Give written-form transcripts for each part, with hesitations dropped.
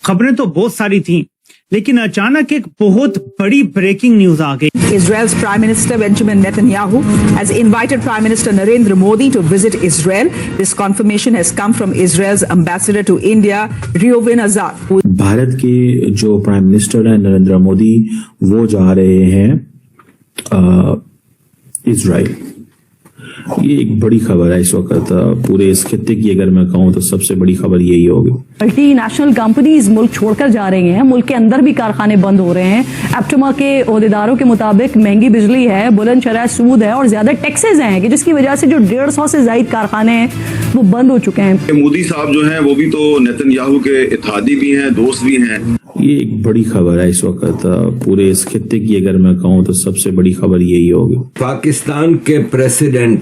खबरें तो बहुत सारी थी, लेकिन अचानक एक बहुत बड़ी ब्रेकिंग न्यूज आ गई। Israel's Prime Minister Benjamin Netanyahu has invited Prime Minister Narendra Modi to visit Israel. This confirmation has come from Israel's ambassador to India, Reuven Azar. Bharat के जो प्राइम मिनिस्टर हैं नरेंद्र मोदी, वो जा रहे हैं इजराइल। ये एक बड़ी खबर है इस वक्त पूरे इस खित्ते की। अगर मैं कहूं तो सबसे बड़ी खबर यही होगी। मल्टीनेशनल कंपनीज मुल्क छोड़कर जा रही हैं, मुल्क के अंदर भी कारखाने बंद हो रहे हैं। एप्टमा के ओहदेदारों के मुताबिक महंगी बिजली है, बुलंदशरह सूद है और ज्यादा टैक्सेस हैं कि जिसकी वजह से जो 150 से ज्यादा कारखाने हैं वो बंद हो चुके हैं। मोदी साहब जो हैं वो भी तो नेतन्याहू के इत्तेहादी भी हैं, दोस्त भी हैं। ये एक बड़ी खबर है इस वक्त पूरे इस खित्ते की। अगर मैं कहूं तो सबसे बड़ी खबर यही होगी। पाकिस्तान के प्रेसिडेंट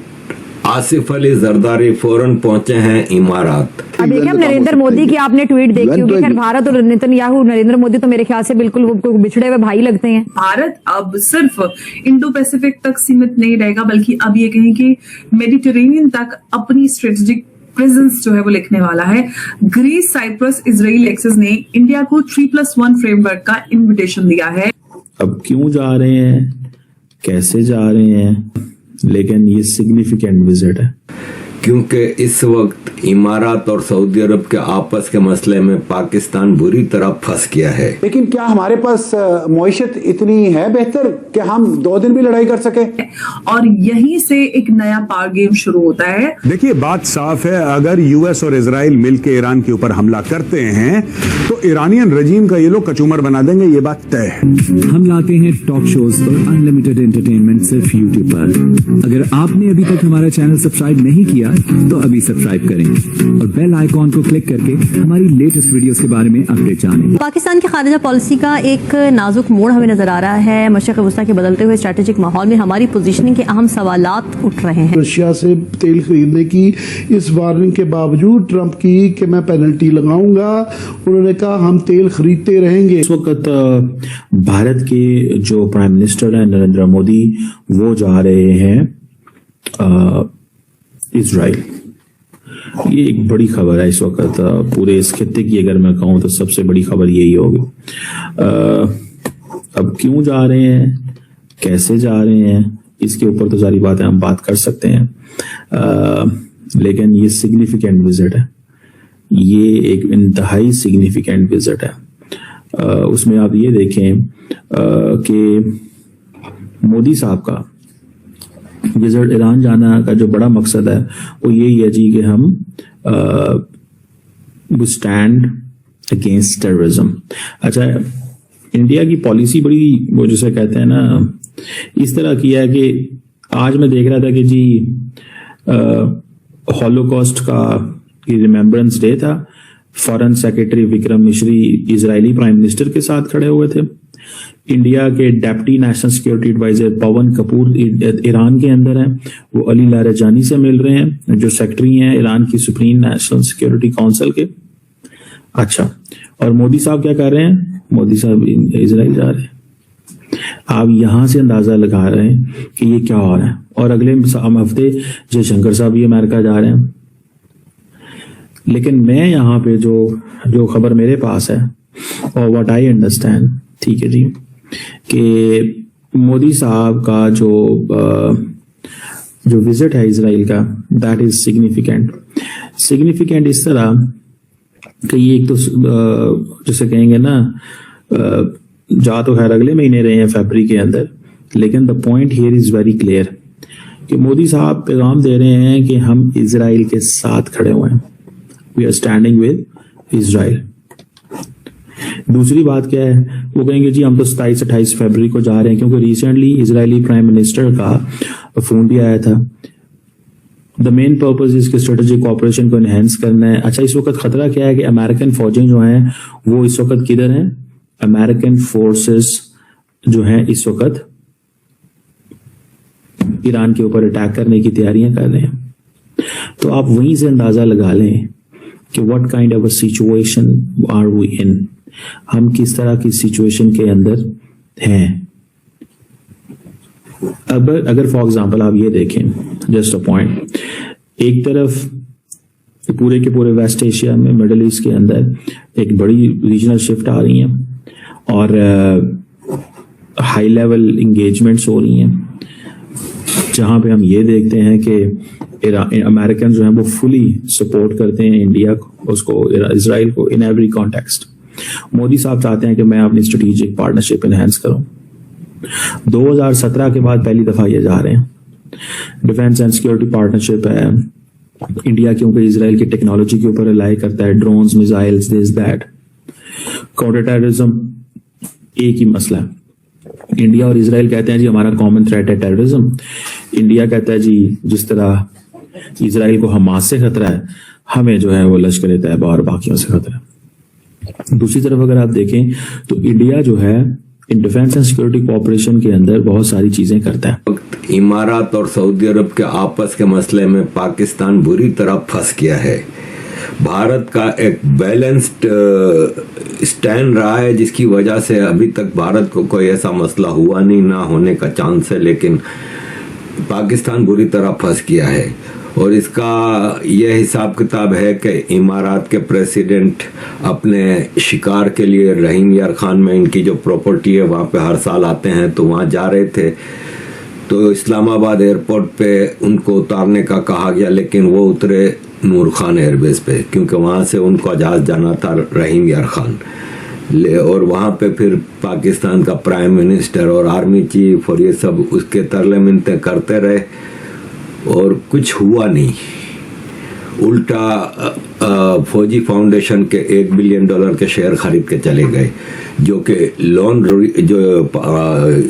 आसिफ अली जरदारी फौरन पहुंचे हैं इमारात। अब देखिए, नरेंद्र मोदी की आपने ट्वीट देखी होगी। खैर, भारत और नेतन्याहू, नरेंद्र मोदी तो मेरे ख्याल से बिल्कुल वो बिछड़े हुए भाई लगते हैं। भारत अब सिर्फ इंडो पैसिफिक तक सीमित नहीं रहेगा, बल्कि अब ये कहें कि मेडिटेरेनियन तक अपनी स्ट्रेटेजिक प्रेजेंस जो है वो लिखने वाला है। ग्रीस, साइप्रस, इजराइल एक्सेस ने इंडिया को 3+1 फ्रेमवर्क का इन्विटेशन दिया है। अब क्यों जा रहे हैं, कैसे जा रहे हैं, लेकिन ये सिग्निफिकेंट विजिट है क्योंकि इस वक्त इमारात और सऊदी अरब के आपस के मसले में पाकिस्तान बुरी तरह फंस गया है। लेकिन क्या हमारे पास मईशत इतनी है बेहतर कि हम 2 दिन भी लड़ाई कर सके? और यहीं से एक नया पावर गेम शुरू होता है। देखिए, बात साफ है, अगर यूएस और इजराइल मिलकर ईरान के ऊपर हमला करते हैं तो ईरानियन रजीम का ये लोग कचूमर बना देंगे, ये बात तय है। हम लाते हैं टॉक शोज पर अनलिमिटेड एंटरटेनमेंट सिर्फ यूट्यूब पर। अगर आपने अभी तक हमारा चैनल सब्सक्राइब नहीं किया तो अभी सब्सक्राइब करें और बेल आइकॉन को क्लिक करके हमारी लेटेस्ट वीडियोस के बारे में अपडेट जानें। पाकिस्तान की खारिजा पॉलिसी का एक नाजुक मोड़ हमें नजर आ रहा है। मशरिक़ वस्ता के बदलते हुए स्ट्रेटेजिक माहौल में हमारी पोजीशनिंग के अहम सवालात उठ रहे हैं। रशिया से तेल खरीदने की इस वार्निंग के बावजूद ट्रंप की कि मैं पेनल्टी लगाऊंगा, उन्होंने कहा हम तेल खरीदते रहेंगे। इस वक्त भारत के जो प्राइम मिनिस्टर हैं नरेंद्र मोदी, वो जा रहे हैं इजराइल। ये एक बड़ी खबर है इस वक्त पूरे इस खित्ते की। अगर मैं कहूं तो सबसे बड़ी खबर यही होगी। अब क्यों जा रहे हैं, कैसे जा रहे हैं, इसके ऊपर तो सारी बातें हम बात कर सकते हैं, लेकिन ये सिग्निफिकेंट विजिट है। ये एक इंतहाई सिग्निफिकेंट विजिट है। उसमें आप ये देखें कि मोदी साहब का विजिट ईरान जाना का जो बड़ा मकसद है वो यही है जी कि हम स्टैंड अगेंस्ट टेररिज्म। अच्छा, इंडिया की पॉलिसी बड़ी, वो जिसे कहते हैं ना, इस तरह की है कि आज मैं देख रहा था कि जी हॉलोकॉस्ट का रिमेम्बरेंस डे था। फॉरेन सेक्रेटरी विक्रम मिश्री इजरायली प्राइम मिनिस्टर के साथ खड़े हुए थे। इंडिया के डेप्टी नेशनल सिक्योरिटी एडवाइजर पवन कपूर ईरान के अंदर हैं, वो अली लारेजानी से मिल रहे हैं जो सेक्रेटरी हैं ईरान की सुप्रीम नेशनल सिक्योरिटी काउंसिल के। अच्छा, और मोदी साहब क्या कर रहे हैं? मोदी साहब इजराइल जा रहे हैं। आप यहां से अंदाजा लगा रहे हैं कि ये क्या हो रहा है। और अगले हफ्ते जयशंकर साहब भी अमेरिका जा रहे हैं। लेकिन मैं यहाँ पे जो खबर मेरे पास है और व्हाट आई अंडरस्टैंड, ठीक है जी, कि मोदी साहब का जो विजिट है इजराइल का, दैट इज सिग्निफिकेंट इस तरह कि ये एक तो जैसे कहेंगे ना, जा तो खैर अगले महीने रहे हैं फरवरी के अंदर, लेकिन the point here is very clear कि मोदी साहब पैगाम दे रहे हैं कि हम इजराइल के साथ खड़े हुए हैं। We are standing with Israel. दूसरी बात क्या है, वो कहेंगे जी हम तो 27-28 फरवरी को जा रहे हैं, क्योंकि रिसेंटली इजरायली प्राइम मिनिस्टर का फोन भी आया था। द मेन पर्पज इसके स्ट्रेटेजिक कॉपरेशन को एनहेंस करना है। अच्छा, इस वक्त खतरा क्या है कि अमेरिकन फौजें जो हैं वो इस वक्त किधर हैं? अमेरिकन फोर्सेस जो हैं इस वक्त ईरान के ऊपर अटैक करने की तैयारियां कर रहे हैं। तो आप वहीं से अंदाजा लगा लें कि what kind of a situation are we in, हम किस तरह की सिचुएशन के अंदर हैं। अगर फॉर एग्जांपल आप ये देखें, जस्ट अ पॉइंट, एक तरफ कि पूरे के पूरे वेस्ट एशिया में, मिडल ईस्ट के अंदर एक बड़ी रीजनल शिफ्ट आ रही है और हाई लेवल इंगेजमेंट्स हो रही हैं, जहां पे हम ये देखते हैं कि अमेरिकन जो हैं वो फुली सपोर्ट करते हैं इंडिया को, उसको, इजराइल को इन एवरी कॉन्टेक्स्ट। मोदी साहब चाहते हैं कि मैं अपनी स्ट्रेटेजिक पार्टनरशिप इनहेंस करूं। 2017 के बाद पहली दफा ये जा रहे हैं। डिफेंस एंड सिक्योरिटी पार्टनरशिप है। इंडिया क्योंकि इजराइल की टेक्नोलॉजी के ऊपर रिलाई करता है, drones, missiles, this that. Counter terrorism एक ही मसला है। इंडिया और इजराइल कहते हैं जी हमारा कॉमन थ्रेट है टेररिज्म। इंडिया कहता है जी जिस तरह इजराइल को हमास से खतरा है, हमें जो है वो लश्कर तैयबा और बाकियों से खतरा है। दूसरी तरफ अगर आप देखें तो इंडिया जो है in defence and security cooperation के अंदर बहुत सारी चीजें करता है। इमारात और सऊदी अरब के आपस के मसले में पाकिस्तान बुरी तरह फंस गया है। भारत का एक बैलेंस्ड स्टैंड रहा है, जिसकी वजह से अभी तक भारत को कोई ऐसा मसला हुआ नहीं, ना होने का चांस है, लेकिन पाकिस्तान बुरी तरह फंस गया है। और इसका यह हिसाब किताब है कि इमारात के प्रेसिडेंट अपने शिकार के लिए रहीम यार खान में इनकी जो प्रॉपर्टी है वहाँ पे हर साल आते हैं, तो वहाँ जा रहे थे तो इस्लामाबाद एयरपोर्ट पे उनको उतारने का कहा गया, लेकिन वो उतरे नूर खान एयरबेस पे, क्योंकि वहाँ से उनको जहाज जाना था रहीम यार खान। और वहाँ पे फिर पाकिस्तान का प्राइम मिनिस्टर और आर्मी चीफ और ये सब उसके तरले मिनते करते रहे और कुछ हुआ नहीं। उल्टा फौजी फाउंडेशन के $1 बिलियन के शेयर खरीद के चले गए, जो कि लोन जो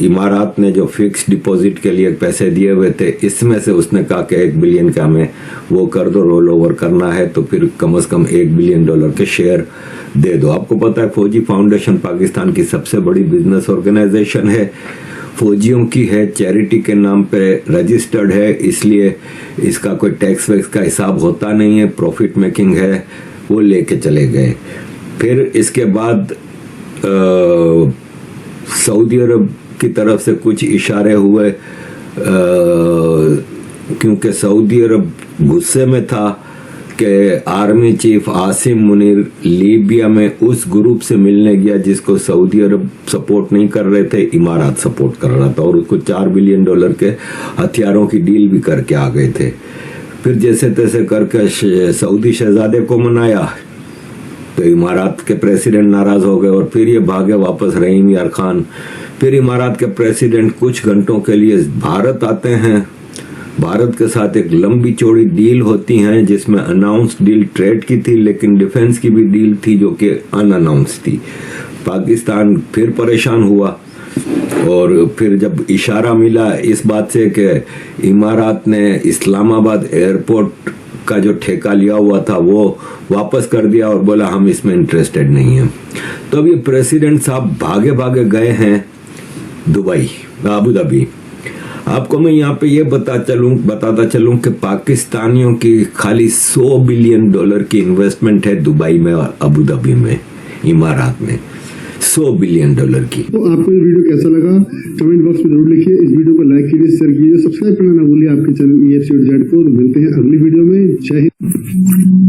इमारात ने जो फिक्स डिपॉजिट के लिए पैसे दिए हुए थे, इसमें से उसने कहा कि $1 बिलियन का हमें वो कर दो, रोल ओवर करना है तो फिर कम से कम $1 बिलियन के शेयर दे दो। आपको पता है फौजी फाउंडेशन पाकिस्तान की सबसे बड़ी बिजनेस ऑर्गेनाइजेशन है, फौजियों की है, चैरिटी के नाम पे रजिस्टर्ड है, इसलिए इसका कोई टैक्स वैक्स का हिसाब होता नहीं है, प्रॉफिट मेकिंग है, वो लेके चले गए। फिर इसके बाद सऊदी अरब की तरफ से कुछ इशारे हुए, क्योंकि सऊदी अरब गुस्से में था कि army chief Asim Munir Libya में उस ग्रुप से मिलने गया जिसको सऊदी अरब सपोर्ट नहीं कर रहे थे, इमारात सपोर्ट कर रहा था, और उसको $4 बिलियन के हथियारों की डील भी करके आ गए थे। फिर जैसे तैसे करके सऊदी शहजादे को मनाया तो इमारात के प्रेसिडेंट नाराज हो गए और फिर ये भागे वापस रहीम यार खान। फिर इमारात के प्रेसिडेंट कुछ घंटों के लिए भारत आते हैं, भारत के साथ एक लंबी चौड़ी डील होती है जिसमें अनाउंस्ड डील ट्रेड की थी, लेकिन डिफेंस की भी डील थी जो कि अनअनाउंस्ड थी। पाकिस्तान फिर परेशान हुआ और फिर जब इशारा मिला इस बात से कि इमारात ने इस्लामाबाद एयरपोर्ट का जो ठेका लिया हुआ था वो वापस कर दिया और बोला हम इसमें इंटरेस्टेड नहीं है। तो अब ये प्रेसिडेंट साहब भागे भागे गए हैं दुबई, अबू धाबी। आपको मैं यहाँ पे ये बताता चलूं कि पाकिस्तानियों की खाली $100 बिलियन की इन्वेस्टमेंट है दुबई में और अबू धाबी में, इमारात में $100 बिलियन की। तो आपको ये वीडियो कैसा लगा कमेंट बॉक्स में जरूर लिखिए। इस वीडियो को लाइक कीजिए, शेयर कीजिए, सब्सक्राइब करना ना भूलिए आपके चैनल EFC.Z को। मिलते हैं अगली वीडियो में। जय हिंद।